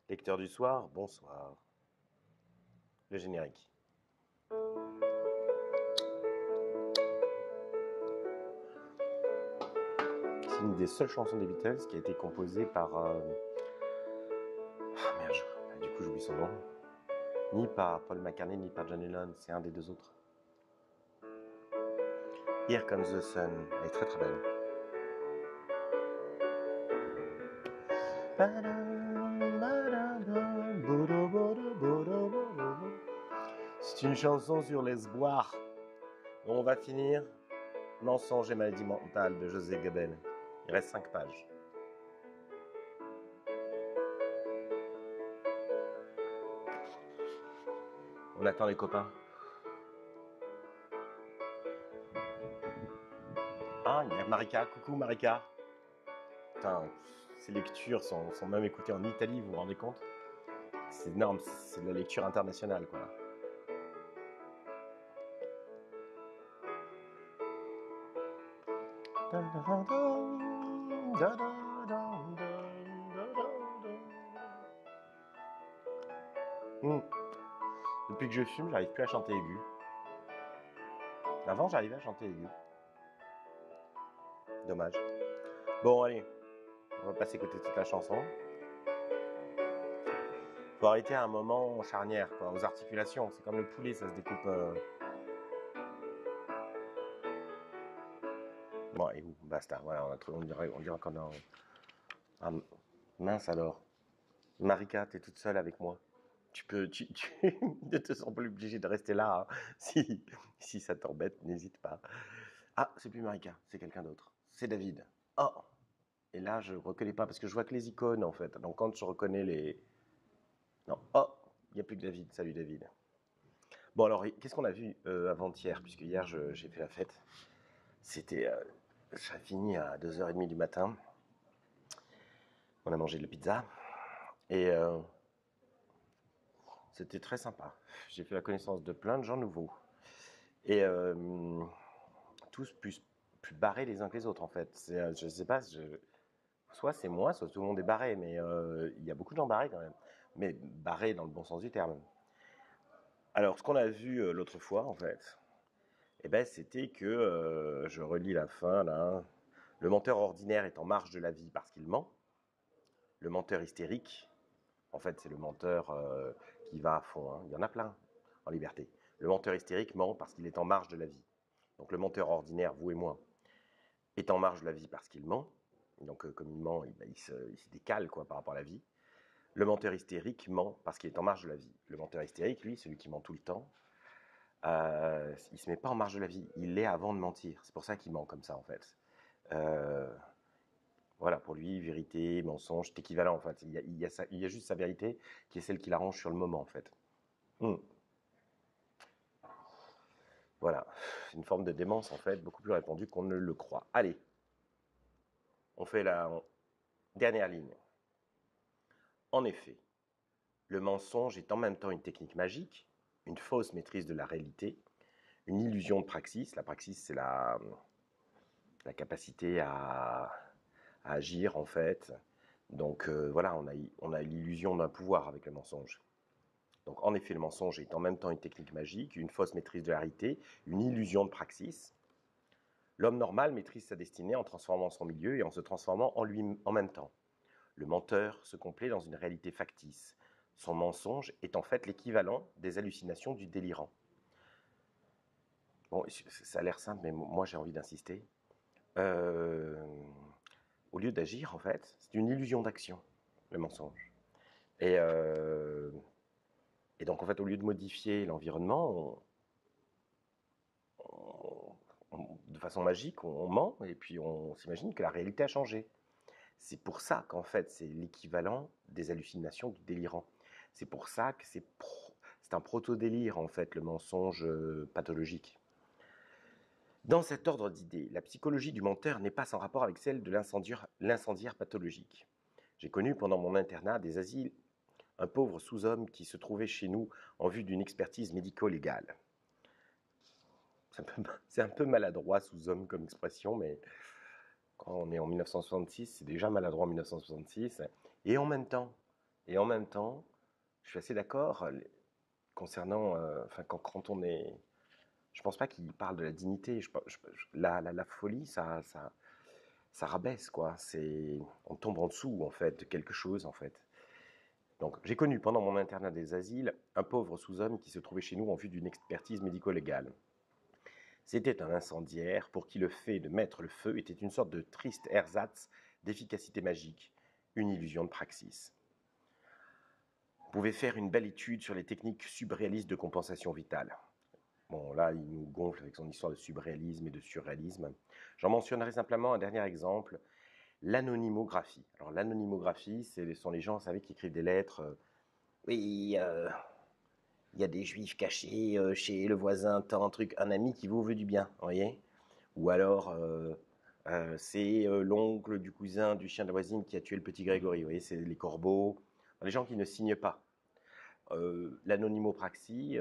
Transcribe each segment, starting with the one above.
Lecteur du soir, bonsoir. Le générique. C'est une des seules chansons des Beatles qui a été composée par... Ah merde, du coup j'oublie son nom. Ni par Paul McCartney, ni par John Lennon, c'est un des deux autres. Here Comes the Sun, elle est très très belle. C'est une chanson sur l'espoir. On va finir Mensonge et maladie mentale de José Goebbels. Il reste 5 pages. On attend les copains. Ah, il y a Marika. Coucou Marika. Putain, ces lectures sont même écoutées en Italie, vous vous rendez compte? C'est énorme, c'est de la lecture internationale, quoi. Depuis que je fume, j'arrive plus à chanter aigu. Avant, j'arrivais à chanter aigu. Dommage. Bon, allez, on va pas s'écouter toute la chanson. Faut arrêter à un moment charnière, quoi, aux articulations. C'est comme le poulet, ça se découpe. Bon, et où? Basta. Voilà, on dirait qu'on est en... Ah, mince alors. Marika, t'es toute seule avec moi. Tu ne te sens pas obligé de rester là. Hein. Si ça t'embête, n'hésite pas. Ah, c'est plus Marika, c'est quelqu'un d'autre. C'est David. Oh! Et là, je reconnais pas parce que je vois que les icônes en fait. Donc quand je reconnais les. Non. Oh! Il n'y a plus que David. Salut David. Bon alors, qu'est-ce qu'on a vu avant-hier? Puisque hier, j'ai fait la fête. C'était. Ça a fini à 2h30 du matin. On a mangé de la pizza. Et c'était très sympa. J'ai fait la connaissance de plein de gens nouveaux. Et tous plus barrés les uns que les autres, en fait. Je sais pas, soit c'est moi, soit tout le monde est barré, mais il y a beaucoup de gens barrés quand même. Mais barrés dans le bon sens du terme. Alors, ce qu'on a vu l'autre fois, en fait, eh ben, c'était que, je relis la fin, là, le menteur ordinaire est en marge de la vie parce qu'il ment. Le menteur hystérique, en fait, c'est le menteur qui va à fond. Hein. Il y en a plein en liberté. Le menteur hystérique ment parce qu'il est en marge de la vie. Donc le menteur ordinaire, vous et moi, est en marge de la vie parce qu'il ment. Donc comme il ment, il se décale quoi, par rapport à la vie. Le menteur hystérique ment parce qu'il est en marge de la vie. Le menteur hystérique, lui, celui qui ment tout le temps, il ne se met pas en marge de la vie. Il l'est avant de mentir. C'est pour ça qu'il ment comme ça, en fait. Voilà, pour lui, vérité, mensonge, c'est équivalent, en fait. Il y a juste sa vérité qui est celle qui l'arrange sur le moment, en fait. Voilà, une forme de démence, en fait, beaucoup plus répandue qu'on ne le croit. Allez, on fait la dernière ligne. En effet, le mensonge est en même temps une technique magique, une fausse maîtrise de la réalité, une illusion de praxis. La praxis, c'est la capacité à agir, en fait. Donc voilà, on a l'illusion d'un pouvoir avec le mensonge. Donc en effet, le mensonge est en même temps une technique magique, une fausse maîtrise de la réalité, une illusion de praxis. L'homme normal maîtrise sa destinée en transformant son milieu et en se transformant en lui en même temps. Le menteur se complaît dans une réalité factice. Son mensonge est en fait l'équivalent des hallucinations du délirant. Bon, ça a l'air simple, mais moi j'ai envie d'insister. Au lieu d'agir, en fait, c'est une illusion d'action, le mensonge. Et donc, en fait, au lieu de modifier l'environnement, de façon magique, on ment et puis on s'imagine que la réalité a changé. C'est pour ça qu'en fait, c'est l'équivalent des hallucinations du délirant. C'est pour ça que c'est un proto-délire, en fait, le mensonge pathologique. Dans cet ordre d'idées, la psychologie du menteur n'est pas sans rapport avec celle de l'incendiaire pathologique. J'ai connu pendant mon internat des asiles un pauvre sous-homme qui se trouvait chez nous en vue d'une expertise médico-légale. C'est un peu maladroit sous-homme comme expression, mais quand on est en 1966, c'est déjà maladroit en 1966. Et en même temps, Et en même temps, je suis assez d'accord concernant, enfin, quand on est, je pense pas qu'il parle de la dignité. La folie, ça rabaisse, quoi. On tombe en dessous, en fait, de quelque chose, en fait. Donc, j'ai connu pendant mon internat des asiles un pauvre sous-homme qui se trouvait chez nous en vue d'une expertise médico-légale. C'était un incendiaire pour qui le fait de mettre le feu était une sorte de triste ersatz d'efficacité magique, une illusion de praxis. On pouvait faire une belle étude sur les techniques subréalistes de compensation vitale. Bon, là, il nous gonfle avec son histoire de subréalisme et de surréalisme. J'en mentionnerai simplement un dernier exemple, l'anonymographie. Alors, l'anonymographie, ce sont les gens, vous savez, qui écrivent des lettres. Oui, il y a des juifs cachés chez le voisin, tant truc, un ami qui vous veut du bien, vous voyez. Ou alors, c'est l'oncle du cousin du chien de la voisine qui a tué le petit Grégory, vous voyez, c'est les corbeaux, les gens qui ne signent pas. L'anonymopraxie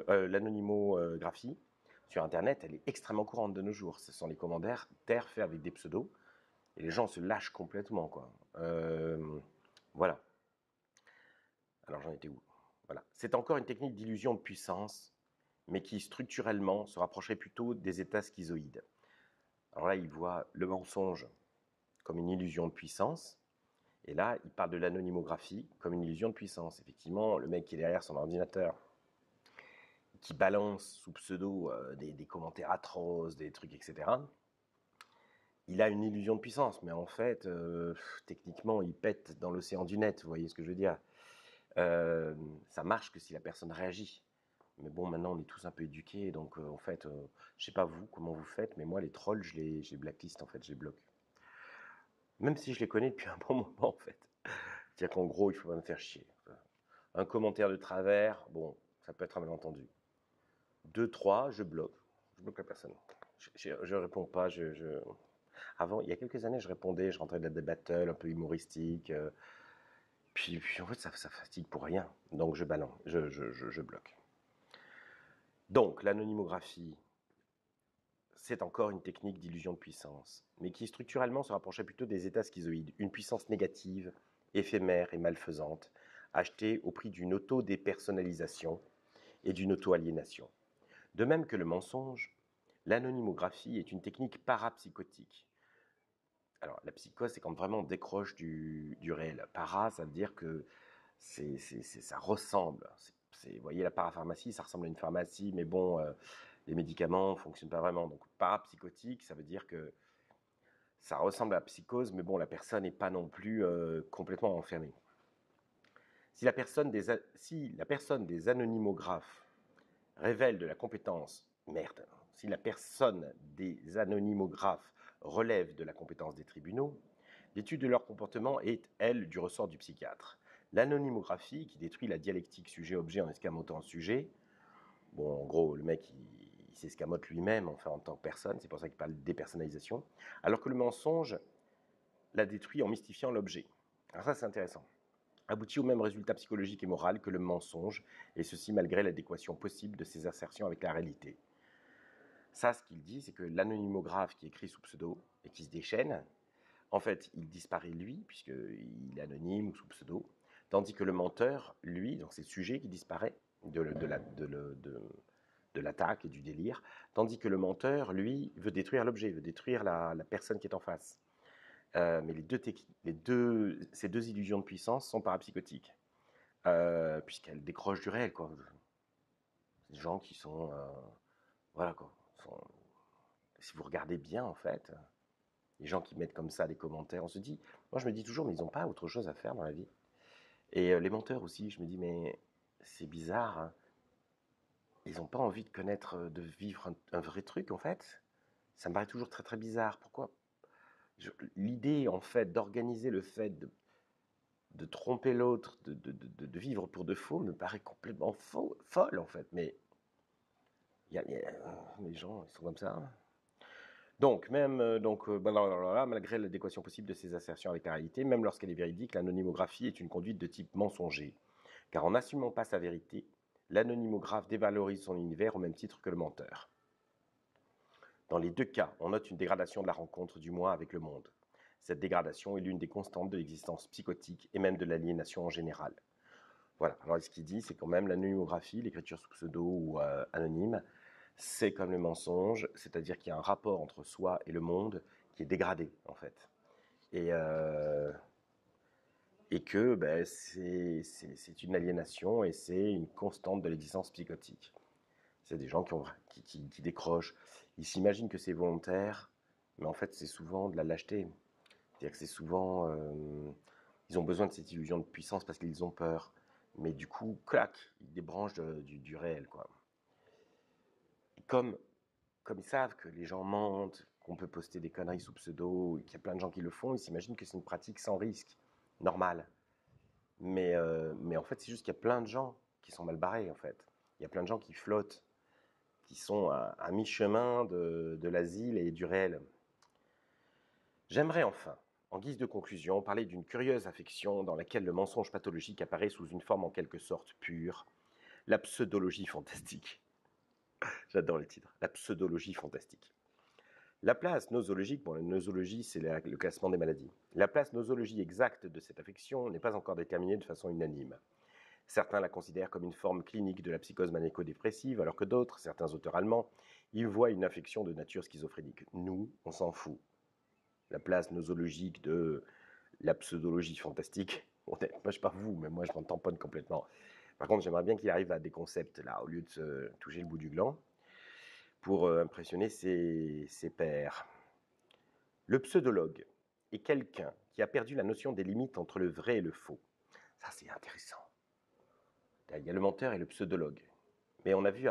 l'anonymographie sur Internet, elle est extrêmement courante de nos jours. Ce sont les commentaires faits avec des pseudos et les gens se lâchent complètement, quoi. Voilà. Alors j'en étais où? Voilà. C'est encore une technique d'illusion de puissance, mais qui structurellement se rapprocherait plutôt des états schizoïdes. Alors là, il voit le mensonge comme une illusion de puissance, et là, il parle de l'anonymographie comme une illusion de puissance. Effectivement, le mec qui est derrière son ordinateur, qui balance sous pseudo des commentaires atroces, des trucs, etc., il a une illusion de puissance, mais en fait, techniquement, il pète dans l'océan du net, vous voyez ce que je veux dire. Ça marche que si la personne réagit. Mais bon, maintenant, on est tous un peu éduqués, donc en fait, je sais pas vous, comment vous faites, mais moi, les trolls, je les blacklist, en fait, je les bloque. Même si je les connais depuis un bon moment, en fait. C'est-à-dire qu'en gros, il faut pas me faire chier. Un commentaire de travers, bon, ça peut être un malentendu. 2, 3, je bloque. Je bloque la personne. Je réponds pas. Avant, il y a quelques années, je répondais, je rentrais dans des battles un peu humoristiques. Puis en fait, ça fatigue pour rien. Donc je balance, je bloque. Donc l'anonymographie, c'est encore une technique d'illusion de puissance, mais qui structurellement se rapprochait plutôt des états schizoïdes. Une puissance négative, éphémère et malfaisante, achetée au prix d'une auto-dépersonnalisation et d'une auto-aliénation. De même que le mensonge, l'anonymographie est une technique parapsychotique. Alors, la psychose, c'est quand vraiment on décroche du réel. Para, ça veut dire que ça ressemble. Vous voyez, la parapharmacie, ça ressemble à une pharmacie, mais bon, les médicaments ne fonctionnent pas vraiment. Donc, parapsychotique, ça veut dire que ça ressemble à la psychose, mais bon, la personne n'est pas non plus complètement enfermée. Si la personne des anonymographes révèle de la compétence, si la personne des anonymographes relève de la compétence des tribunaux, l'étude de leur comportement est, elle, du ressort du psychiatre. L'anonymographie, qui détruit la dialectique sujet-objet en escamotant le sujet, bon, en gros, le mec, il s'escamote lui-même enfin, en tant que personne, c'est pour ça qu'il parle de dépersonnalisation, alors que le mensonge la détruit en mystifiant l'objet. Alors ça, c'est intéressant. Aboutit au même résultat psychologique et moral que le mensonge, et ceci malgré l'adéquation possible de ses assertions avec la réalité. Ça, ce qu'il dit, c'est que l'anonymographe qui écrit sous pseudo et qui se déchaîne, en fait, il disparaît lui, puisqu'il est anonyme ou sous pseudo, tandis que le menteur, lui, donc c'est le sujet qui disparaît de l'attaque et du délire, tandis que le menteur, lui, veut détruire l'objet, veut détruire la personne qui est en face. Mais ces deux illusions de puissance sont parapsychotiques, puisqu'elles décrochent du réel, quoi. Des gens qui sont, voilà, quoi. Si vous regardez bien, en fait, les gens qui mettent comme ça des commentaires, moi je me dis toujours, mais ils n'ont pas autre chose à faire dans la vie. Et les menteurs aussi, je me dis, mais c'est bizarre, hein. Ils n'ont pas envie de connaître, de vivre un vrai truc, en fait. Ça me paraît toujours très très bizarre. Pourquoi l'idée, en fait, d'organiser le fait de tromper l'autre, de vivre pour de faux, me paraît complètement folle, en fait. Mais les gens, ils sont comme ça. Donc, malgré l'adéquation possible de ces assertions avec la réalité, même lorsqu'elle est véridique, l'anonymographie est une conduite de type mensonger. Car en n'assumant pas sa vérité, l'anonymographe dévalorise son univers au même titre que le menteur. Dans les deux cas, on note une dégradation de la rencontre du moi avec le monde. Cette dégradation est l'une des constantes de l'existence psychotique et même de l'aliénation en général. Voilà, alors ce qu'il dit, c'est quand même l'anonymographie, l'écriture sous pseudo ou anonyme, c'est comme le mensonge, c'est-à-dire qu'il y a un rapport entre soi et le monde qui est dégradé, en fait. Et, euh, et que ben, c'est une aliénation et c'est une constante de l'existence psychotique. C'est des gens qui décrochent. Ils s'imaginent que c'est volontaire, mais en fait, c'est souvent de la lâcheté. C'est-à-dire que c'est souvent... ils ont besoin de cette illusion de puissance parce qu'ils ont peur. Mais du coup, clac, ils débranchent du réel, quoi. Et comme ils savent que les gens mentent, qu'on peut poster des conneries sous pseudo, et qu'il y a plein de gens qui le font, ils s'imaginent que c'est une pratique sans risque, normale. Mais en fait, c'est juste qu'il y a plein de gens qui sont mal barrés, en fait. Il y a plein de gens qui flottent, qui sont à mi-chemin de l'asile et du réel. J'aimerais enfin, en guise de conclusion, parler d'une curieuse affection dans laquelle le mensonge pathologique apparaît sous une forme en quelque sorte pure, la pseudologie fantastique. J'adore le titre, la pseudologie fantastique. La place nosologique, bon, la nosologie, c'est le classement des maladies. La place nosologie exacte de cette affection n'est pas encore déterminée de façon unanime. Certains la considèrent comme une forme clinique de la psychose manéco-dépressive, alors que d'autres, certains auteurs allemands, y voient une affection de nature schizophrénique. Nous, on s'en fout. La place nosologique de la pseudologie fantastique, moi je sais pas vous, mais moi je m'en tamponne complètement. Par contre, j'aimerais bien qu'il arrive à des concepts, là, au lieu de se toucher le bout du gland, pour impressionner ses pairs. Le pseudologue est quelqu'un qui a perdu la notion des limites entre le vrai et le faux. Ça, c'est intéressant. Il y a le menteur et le pseudologue. Mais on a vu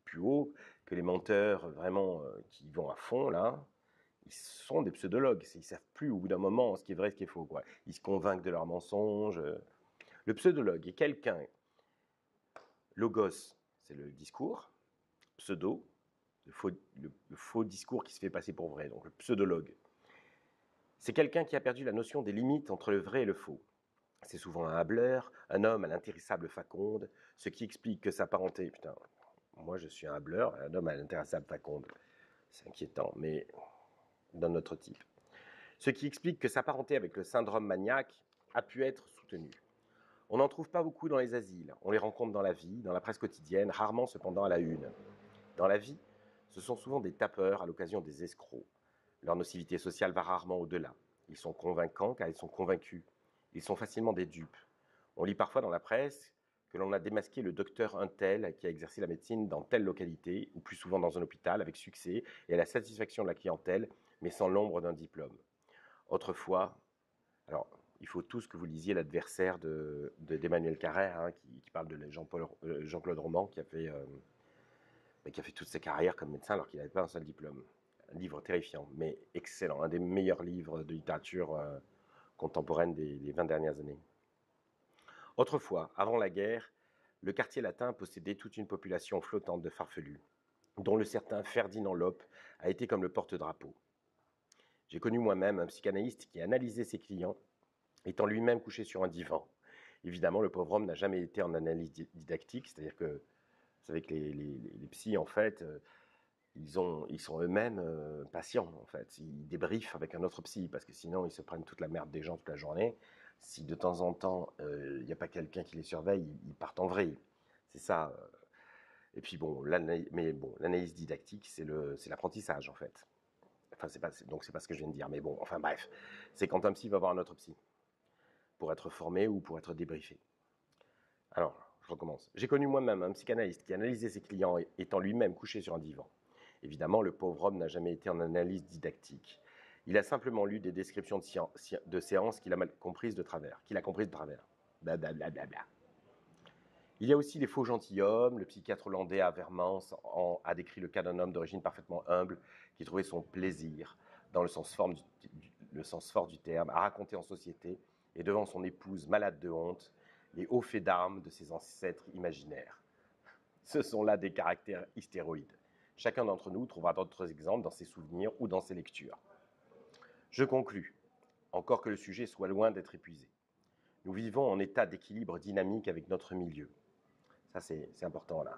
plus haut que les menteurs vraiment qui vont à fond, là, ils sont des pseudologues. Ils ne savent plus au bout d'un moment ce qui est vrai, ce qui est faux, quoi. Ils se convainquent de leurs mensonges. Le pseudologue est quelqu'un, logos, c'est le discours, pseudo, le faux discours qui se fait passer pour vrai, donc le pseudologue. C'est quelqu'un qui a perdu la notion des limites entre le vrai et le faux. C'est souvent un hableur, un homme à l'intéressable faconde, ce qui explique que sa parenté... Putain, moi je suis un hableur, un homme à l'intéressable faconde. C'est inquiétant, mais d'un autre type. Ce qui explique que sa parenté avec le syndrome maniaque a pu être soutenue. On n'en trouve pas beaucoup dans les asiles, on les rencontre dans la vie, dans la presse quotidienne, rarement cependant à la une. Dans la vie, ce sont souvent des tapeurs à l'occasion des escrocs. Leur nocivité sociale va rarement au-delà. Ils sont convaincants car ils sont convaincus. Ils sont facilement des dupes. On lit parfois dans la presse que l'on a démasqué le docteur un tel qui a exercé la médecine dans telle localité, ou plus souvent dans un hôpital, avec succès et à la satisfaction de la clientèle, mais sans l'ombre d'un diplôme. Autrefois, alors il faut tous que vous lisiez l'adversaire d'Emmanuel Carrère, hein, qui parle de Jean-Claude Roman, qui a fait toute sa carrière comme médecin alors qu'il n'avait pas un seul diplôme. Un livre terrifiant, mais excellent, un des meilleurs livres de littérature contemporaine des 20 dernières années. Autrefois, avant la guerre, le quartier latin possédait toute une population flottante de farfelus, dont le certain Ferdinand Lope a été comme le porte-drapeau. J'ai connu moi-même un psychanalyste qui analysait ses clients, étant lui-même couché sur un divan. Évidemment, le pauvre homme n'a jamais été en analyse didactique, c'est-à-dire que vous savez que les psys, en fait, ils sont eux-mêmes patients, en fait. Ils débriefent avec un autre psy, parce que sinon, ils se prennent toute la merde des gens toute la journée. Si de temps en temps, il n'y a pas quelqu'un qui les surveille, ils partent en vrille. C'est ça. Et puis bon, l'analyse didactique, c'est l'apprentissage, en fait. Enfin, donc c'est pas ce que je viens de dire, mais bon, enfin bref. C'est quand un psy va voir un autre psy, pour être formé ou pour être débriefé. Alors, je recommence. J'ai connu moi-même un psychanalyste qui analysait ses clients étant lui-même couché sur un divan. Évidemment, le pauvre homme n'a jamais été en analyse didactique. Il a simplement lu des descriptions de séances qu'il a mal comprises de travers. Blablabla. Il y a aussi les faux gentilshommes. Le psychiatre hollandais Havermans a décrit le cas d'un homme d'origine parfaitement humble qui trouvait son plaisir, dans le sens fort du terme, à raconter en société et devant son épouse malade de honte les hauts faits d'armes de ses ancêtres imaginaires. Ce sont là des caractères hystéroïdes. Chacun d'entre nous trouvera d'autres exemples dans ses souvenirs ou dans ses lectures. Je conclus, encore que le sujet soit loin d'être épuisé. Nous vivons en état d'équilibre dynamique avec notre milieu. Ça, c'est important là.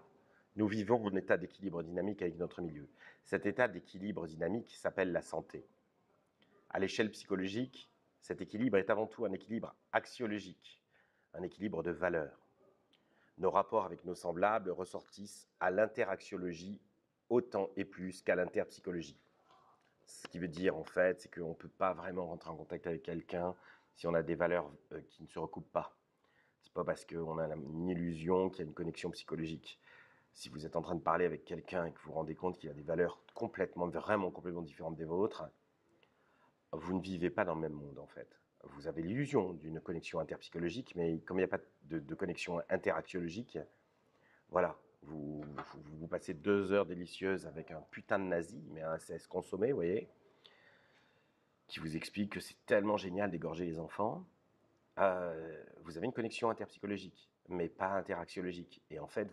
Nous vivons en état d'équilibre dynamique avec notre milieu. Cet état d'équilibre dynamique s'appelle la santé. À l'échelle psychologique, cet équilibre est avant tout un équilibre axiologique, un équilibre de valeurs. Nos rapports avec nos semblables ressortissent à l'interaxiologie autant et plus qu'à l'interpsychologie. Ce qui veut dire, en fait, c'est qu'on ne peut pas vraiment rentrer en contact avec quelqu'un si on a des valeurs qui ne se recoupent pas. Ce n'est pas parce qu'on a une illusion qu'il y a une connexion psychologique. Si vous êtes en train de parler avec quelqu'un et que vous vous rendez compte qu'il a des valeurs vraiment complètement différentes des vôtres, vous ne vivez pas dans le même monde, en fait. Vous avez l'illusion d'une connexion interpsychologique, mais comme il n'y a pas de connexion interaxiologique, voilà, vous passez 2 heures délicieuses avec un putain de nazi, mais un SS consommé, vous voyez, qui vous explique que c'est tellement génial d'égorger les enfants. Vous avez une connexion interpsychologique, mais pas interaxiologique. Et en fait,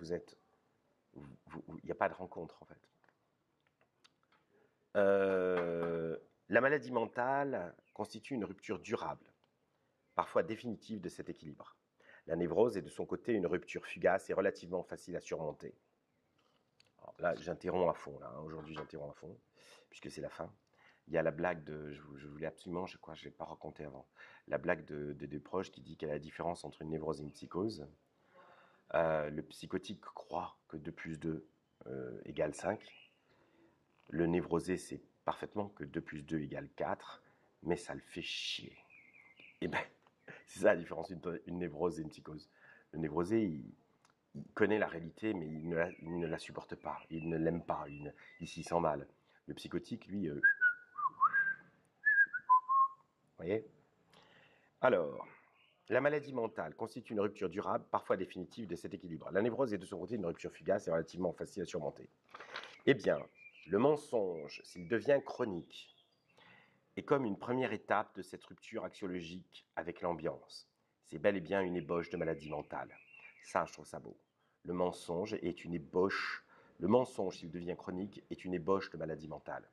il n'y a pas de rencontre, en fait. La maladie mentale constitue une rupture durable, parfois définitive de cet équilibre. La névrose est de son côté une rupture fugace et relativement facile à surmonter. Alors là, j'interromps à fond. Aujourd'hui, j'interromps à fond, puisque c'est la fin. Il y a la blague je voulais absolument, je ne l'ai pas raconté avant, la blague de deux proches qui dit quelle est la différence entre une névrose et une psychose. Le psychotique croit que 2 plus 2 égale 5. Le névrosé sait parfaitement que 2 plus 2 égale 4, mais ça le fait chier. Et ben, c'est ça la différence entre une névrose et une psychose. Le névrosé, il connaît la réalité, mais il ne la supporte pas, il ne l'aime pas, il s'y sent mal. Le psychotique, lui, vous voyez. Alors, la maladie mentale constitue une rupture durable, parfois définitive, de cet équilibre. La névrose est de son côté une rupture fugace et relativement facile à surmonter. Eh bien, le mensonge, s'il devient chronique, est comme une première étape de cette rupture axiologique avec l'ambiance. C'est bel et bien une ébauche de maladie mentale. Ça, je trouve ça beau. Le mensonge est une ébauche. Le mensonge, s'il devient chronique, est une ébauche de maladie mentale.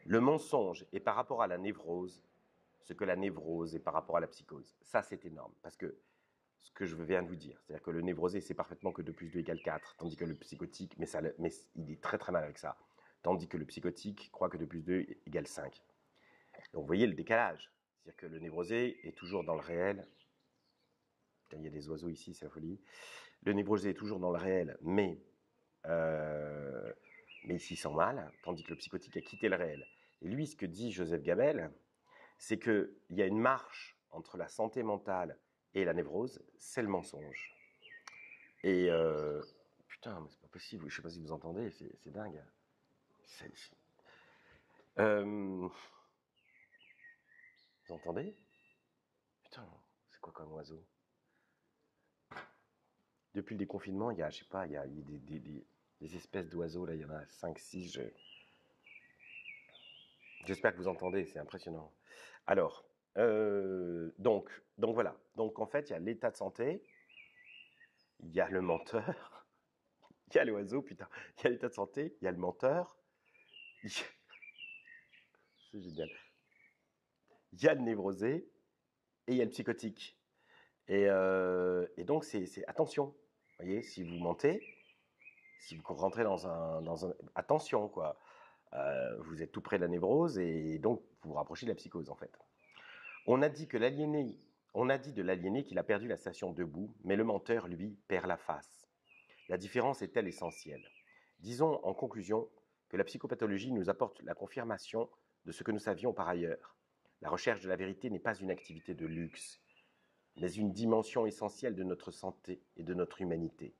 Le mensonge est par rapport à la névrose ce que la névrose est par rapport à la psychose. Ça, c'est énorme, parce que ce que je viens de vous dire, c'est-à-dire que le névrosé sait parfaitement que 2 plus 2 égale 4, tandis que le psychotique, mais il est très très mal avec ça, tandis que le psychotique croit que 2 plus 2 égale 5. Donc vous voyez le décalage, c'est-à-dire que le névrosé est toujours dans le réel. Putain, il y a des oiseaux ici, c'est la folie. Le névrosé est toujours dans le réel, mais il s'y sent mal, tandis que le psychotique a quitté le réel. Et lui, ce que dit Joseph Gabel, c'est qu'il y a une marche entre la santé mentale et la névrose, c'est le mensonge. Et putain, mais c'est pas possible, je sais pas si vous entendez, c'est dingue. Vous entendez? Putain, c'est quoi comme oiseau? Depuis le déconfinement, il y a, je sais pas, il y a des espèces d'oiseaux, là, il y en a 5, 6. J'espère que vous entendez, c'est impressionnant. Alors, donc voilà. Donc en fait, il y a l'état de santé, il y a le menteur, il y a l'oiseau, putain, il y a l'état de santé, il y a le menteur, c'est génial. Il y a le névrosé et il y a le psychotique. Et donc, c'est attention. Vous voyez, si vous mentez, si vous rentrez dans un attention, quoi. Vous êtes tout près de la névrose et donc vous vous rapprochez de la psychose, en fait. On a dit de l'aliéné qu'il a perdu la station debout, mais le menteur, lui, perd la face. La différence est-elle essentielle? Disons en conclusion que la psychopathologie nous apporte la confirmation de ce que nous savions par ailleurs. La recherche de la vérité n'est pas une activité de luxe, mais une dimension essentielle de notre santé et de notre humanité.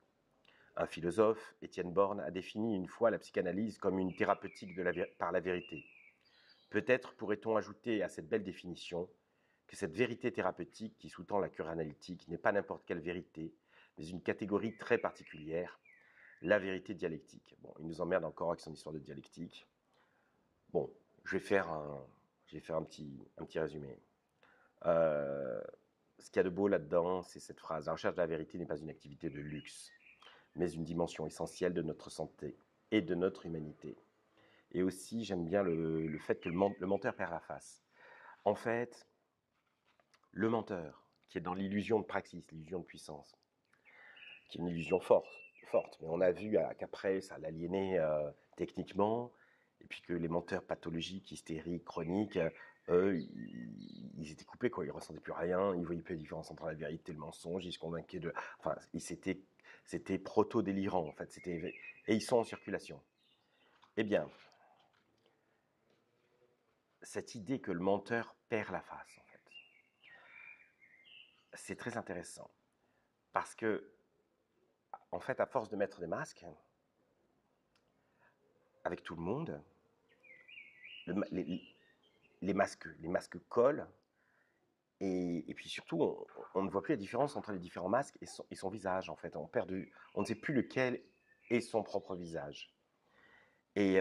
Un philosophe, Étienne Borne, a défini une fois la psychanalyse comme une thérapeutique par la vérité. Peut-être pourrait-on ajouter à cette belle définition que cette vérité thérapeutique qui sous-tend la cure analytique n'est pas n'importe quelle vérité, mais une catégorie très particulière, la vérité dialectique. Bon, il nous emmerde encore avec son histoire de dialectique. Bon, je vais faire un petit résumé. Ce qu'il y a de beau là-dedans, c'est cette phrase. La recherche de la vérité n'est pas une activité de luxe, mais une dimension essentielle de notre santé et de notre humanité. Et aussi, j'aime bien le fait que le menteur perd la face. En fait, le menteur, qui est dans l'illusion de praxis, l'illusion de puissance, qui est une illusion forte, mais on a vu qu'après, ça l'aliénait techniquement, Et puis que les menteurs pathologiques, hystériques, chroniques, eux, ils étaient coupés, quoi. Ils ressentaient plus rien, ils voyaient plus la différence entre la vérité et le mensonge, ils se convainquaient de... Enfin, c'était proto-délirant, en fait. Et ils sont en circulation. Eh bien, cette idée que le menteur perd la face, en fait, c'est très intéressant. Parce que, en fait, à force de mettre des masques, avec tout le monde, les masques collent, et puis surtout, on ne voit plus la différence entre les différents masques et son visage, en fait. On ne sait plus lequel est son propre visage. Et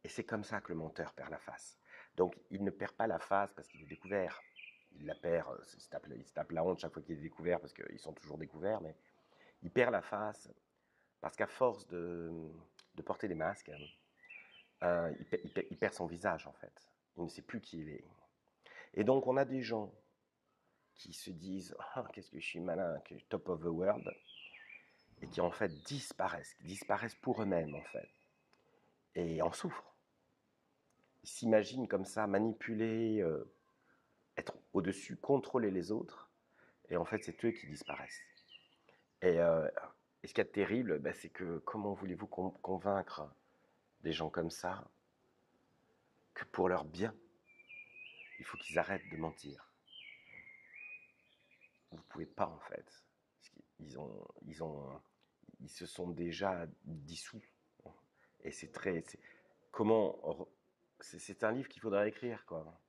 c'est comme ça que le menteur perd la face. Donc, il ne perd pas la face parce qu'il est découvert. Il la perd, il se tape la honte chaque fois qu'il est découvert parce qu'ils sont toujours découverts, mais il perd la face parce qu'à force de porter des masques, il perd son visage, en fait. Il ne sait plus qui il est. Et donc, on a des gens qui se disent ah, qu'est-ce que je suis malin, que top of the world, et qui en fait disparaissent pour eux-mêmes, en fait, et en souffrent. Ils s'imaginent comme ça, manipuler, être au-dessus, contrôler les autres, et en fait, c'est eux qui disparaissent. Et ce qui est terrible, ben, c'est que comment voulez-vous convaincre des gens comme ça que pour leur bien, il faut qu'ils arrêtent de mentir. Vous ne pouvez pas, en fait. Ils se sont déjà dissous. Et c'est un livre qu'il faudrait écrire, quoi.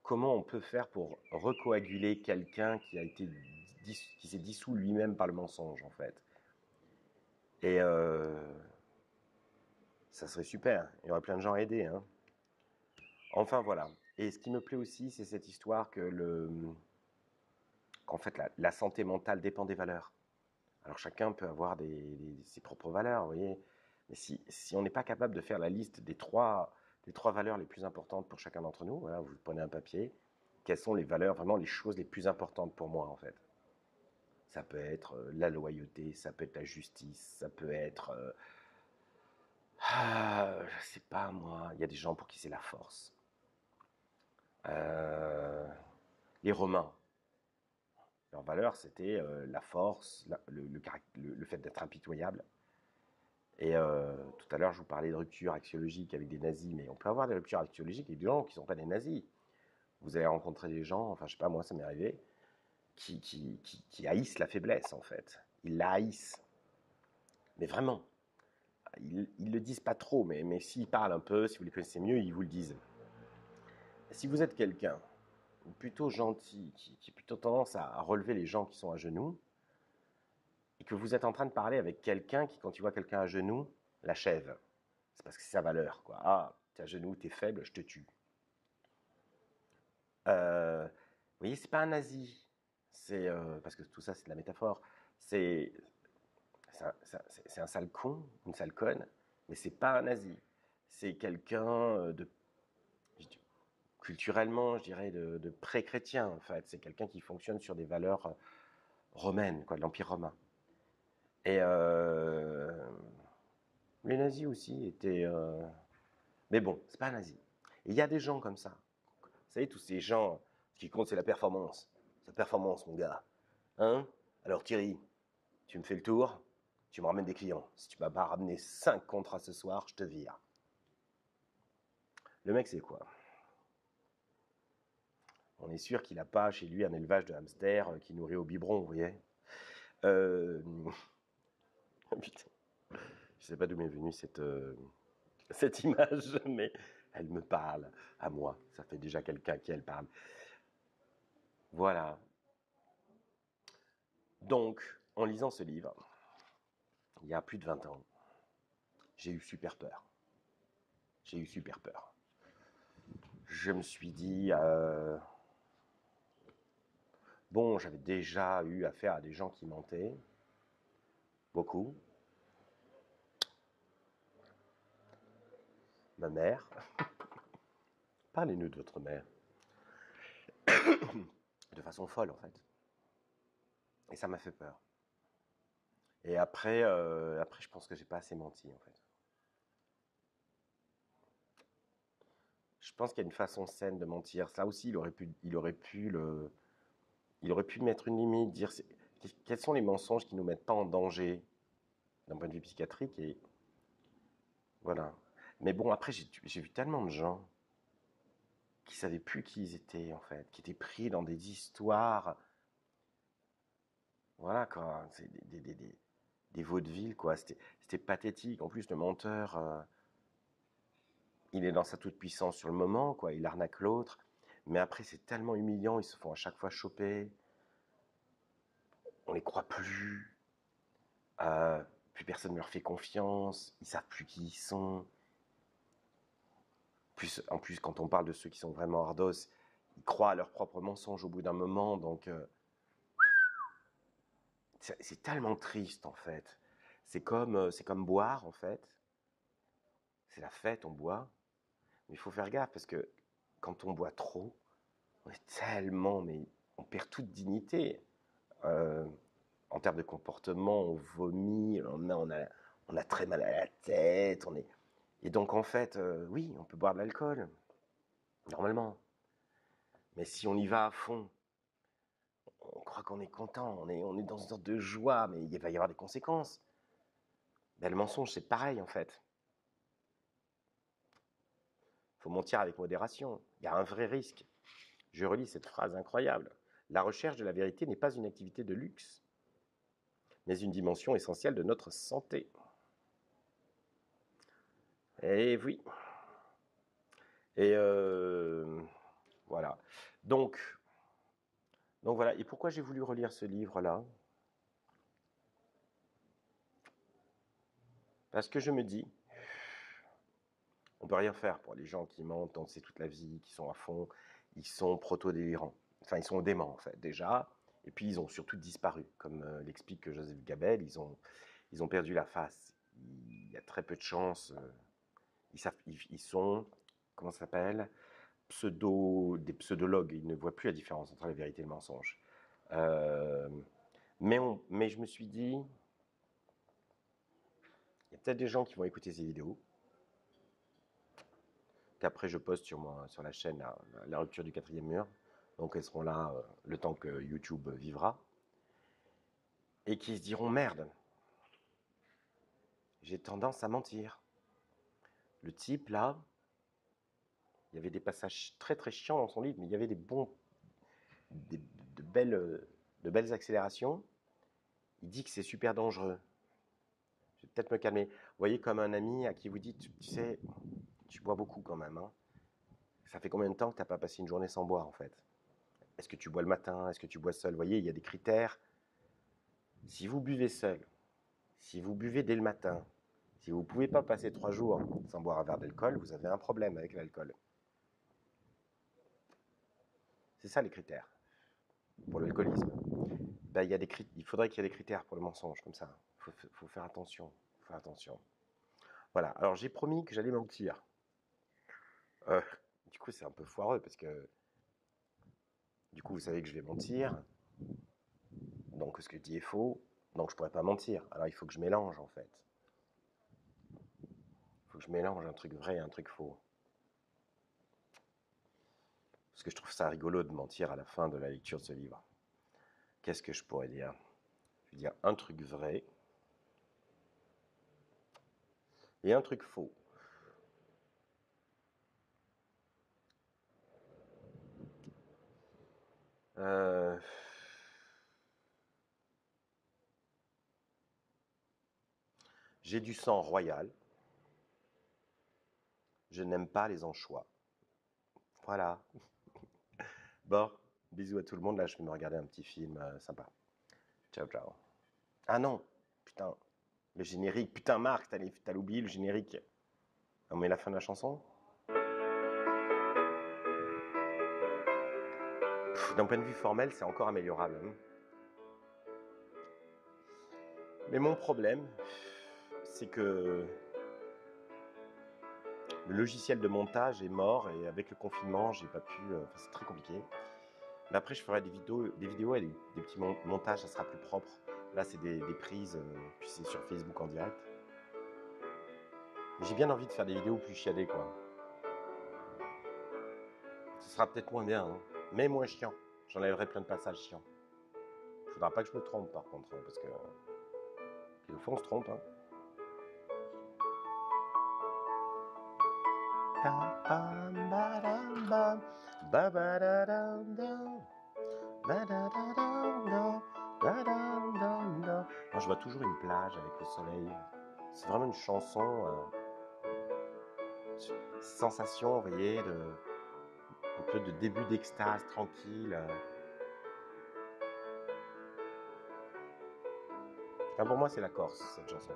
Comment on peut faire pour recoaguler quelqu'un qui s'est dissous lui-même par le mensonge, en fait. Et ça serait super. Il y aurait plein de gens à aider, hein. Enfin, voilà. Et ce qui me plaît aussi, c'est cette histoire qu'en fait, la santé mentale dépend des valeurs. Alors, chacun peut avoir ses propres valeurs, vous voyez. Mais si on n'est pas capable de faire la liste des trois valeurs les plus importantes pour chacun d'entre nous, voilà, vous prenez un papier, quelles sont les valeurs, vraiment les choses les plus importantes pour moi, en fait. Ça peut être la loyauté, ça peut être la justice, ça peut être... je sais pas, moi, il y a des gens pour qui c'est la force. Les Romains, leur valeur, c'était la force, le fait d'être impitoyable. Et tout à l'heure, je vous parlais de rupture axiologique avec des nazis, mais on peut avoir des ruptures axiologiques avec des gens qui ne sont pas des nazis. Vous allez rencontrer des gens, enfin, je sais pas, moi, ça m'est arrivé, qui haïssent la faiblesse, en fait. Ils la haïssent. Mais vraiment. Ils le disent pas trop, mais s'ils parlent un peu, si vous les connaissez mieux, ils vous le disent. Si vous êtes quelqu'un plutôt gentil, qui a plutôt tendance à relever les gens qui sont à genoux, et que vous êtes en train de parler avec quelqu'un qui, quand il voit quelqu'un à genoux, l'achève. C'est parce que c'est sa valeur, quoi. Ah, t'es à genoux, t'es faible, je te tue. Vous voyez, c'est pas un nazi. C'est parce que tout ça, c'est de la métaphore. C'est un sale con, une sale conne, mais c'est pas un nazi. C'est quelqu'un culturellement, je dirais, de pré-chrétien, en fait. C'est quelqu'un qui fonctionne sur des valeurs romaines, quoi, de l'Empire romain. Et les nazis aussi étaient... Mais bon, c'est pas un nazi. Et il y a des gens comme ça. Vous savez, tous ces gens, ce qui compte, c'est la performance. C'est la performance, mon gars. Hein? Alors Thierry, tu me fais le tour, tu me ramènes des clients. Si tu m'as pas ramené 5 contrats ce soir, je te vire. Le mec, c'est quoi? On est sûr qu'il n'a pas chez lui un élevage de hamsters qui nourrit au biberon, vous voyez. Putain. Je ne sais pas d'où m'est venue cette image, mais elle me parle à moi. Ça fait déjà quelqu'un qui elle parle. Voilà. Donc, en lisant ce livre, il y a plus de 20 ans, j'ai eu super peur. J'ai eu super peur. Je me suis dit, bon, j'avais déjà eu affaire à des gens qui mentaient, beaucoup. Ma mère. Parlez-nous de votre mère. De façon folle, en fait. Et ça m'a fait peur. Et après, je pense que j'ai pas assez menti, en fait. pense qu'il y a une façon saine de mentir. Ça aussi, il aurait pu mettre une limite, dire quels sont les mensonges qui nous mettent pas en danger d'un point de vue psychiatrique et voilà. Mais bon, après, j'ai vu tellement de gens qui savaient plus qui ils étaient en fait, qui étaient pris dans des histoires, voilà quoi, c'est des vaudevilles quoi. C'était pathétique. En plus, le menteur, il est dans sa toute puissance sur le moment quoi, il arnaque l'autre. Mais après, c'est tellement humiliant, ils se font à chaque fois choper. On les croit plus. Euh, Plus personne ne leur fait confiance. Ils savent plus qui ils sont. En plus, quand on parle de ceux qui sont vraiment ardos, ils croient à leurs propres mensonges au bout d'un moment. Donc, c'est tellement triste en fait. C'est comme boire en fait. C'est la fête, on boit. Mais il faut faire gaffe parce que quand on boit trop, on est tellement, mais on perd toute dignité. Euh, En termes de comportement, on vomit, le lendemain on a très mal à la tête, et donc en fait, oui, on peut boire de l'alcool, normalement. Mais si on y va à fond, on croit qu'on est content, on est dans une sorte de joie, mais il va y avoir des conséquences. Ben, le mensonge, c'est pareil en fait. Il faut mentir avec modération. Il y a un vrai risque. Je relis cette phrase incroyable. La recherche de la vérité n'est pas une activité de luxe, mais une dimension essentielle de notre santé. Et oui. Et voilà. Donc voilà. Et pourquoi j'ai voulu relire ce livre-là? Parce que je me dis, on peut rien faire pour les gens qui mentent, dont c'est toute la vie, qui sont à fond. Ils sont proto-délirants. Enfin, ils sont déments, en fait, déjà. Et puis, ils ont surtout disparu. Comme l'explique Joseph Gabel, ils ont perdu la face. Il y a très peu de chances. Ils sont, comment ça s'appelle? Des pseudologues. Ils ne voient plus la différence entre la vérité et le mensonge. Euh, mais je me suis dit, il y a peut-être des gens qui vont écouter ces vidéos, qu'après je poste sur la chaîne la rupture du quatrième mur. Donc elles seront là le temps que YouTube vivra. Et qui se diront, merde, j'ai tendance à mentir. Le type là, il y avait des passages très très chiants dans son livre, mais il y avait des, de belles accélérations. Il dit que c'est super dangereux. Je vais peut-être me calmer. Vous voyez, comme un ami à qui vous dites, tu sais, tu bois beaucoup quand même. Hein. Ça fait combien de temps que tu n'as pas passé une journée sans boire en fait? Est-ce que tu bois le matin? Est-ce que tu bois seul? Vous voyez, il y a des critères. Si vous buvez seul, si vous buvez dès le matin, si vous ne pouvez pas passer 3 jours sans boire un verre d'alcool, vous avez un problème avec l'alcool. C'est ça les critères pour l'alcoolisme. Ben, il faudrait qu'il y ait des critères pour le mensonge, comme ça. Faut faire attention. Faut faire attention. Voilà, alors j'ai promis que j'allais mentir. Euh, du coup, c'est un peu foireux parce que du coup, vous savez que je vais mentir. Donc, ce que je dis est faux. Donc, je ne pourrais pas mentir. Alors, il faut que je mélange, en fait. Il faut que je mélange un truc vrai et un truc faux. Parce que je trouve ça rigolo de mentir à la fin de la lecture de ce livre. Qu'est-ce que je pourrais dire? Je vais dire un truc vrai et un truc faux. J'ai du sang royal. Je n'aime pas les anchois. Voilà. Bon, bisous à tout le monde. Là, je vais me regarder un petit film sympa. Ciao, ciao. Ah non, putain, le générique. Putain, Marc, t'as oublié le générique. On met la fin de la chanson. D'un point de vue formel, c'est encore améliorable. Hein. Mais mon problème, c'est que le logiciel de montage est mort et avec le confinement, j'ai pas pu. C'est très compliqué. Mais après, je ferai des vidéos et des petits montages, ça sera plus propre. Là, c'est des prises, puis c'est sur Facebook en direct. Mais j'ai bien envie de faire des vidéos plus chiadées, quoi. sera peut-être moins bien, hein, mais moins chiant. J'enlèverai plein de passages chiants. Faudra pas que je me trompe par contre, hein, parce que puis au fond on se trompe. Hein. Moi, je vois toujours une plage avec le soleil. C'est vraiment une chanson, sensation, vous voyez, un peu de début d'extase tranquille. Enfin, pour moi, c'est la Corse, cette chanson.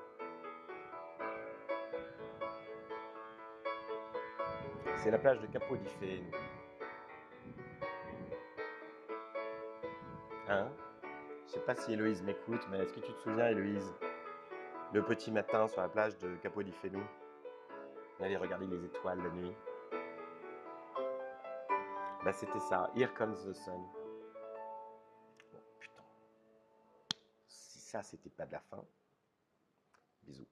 C'est la plage de Capo di Feno. Hein? Je sais pas si Héloïse m'écoute, mais est-ce que tu te souviens, Héloïse, le petit matin sur la plage de Capo di Feno, on allait regarder les étoiles la nuit. Bah c'était ça, Here Comes the Sun. Oh, putain, si ça c'était pas de la fin, bisous.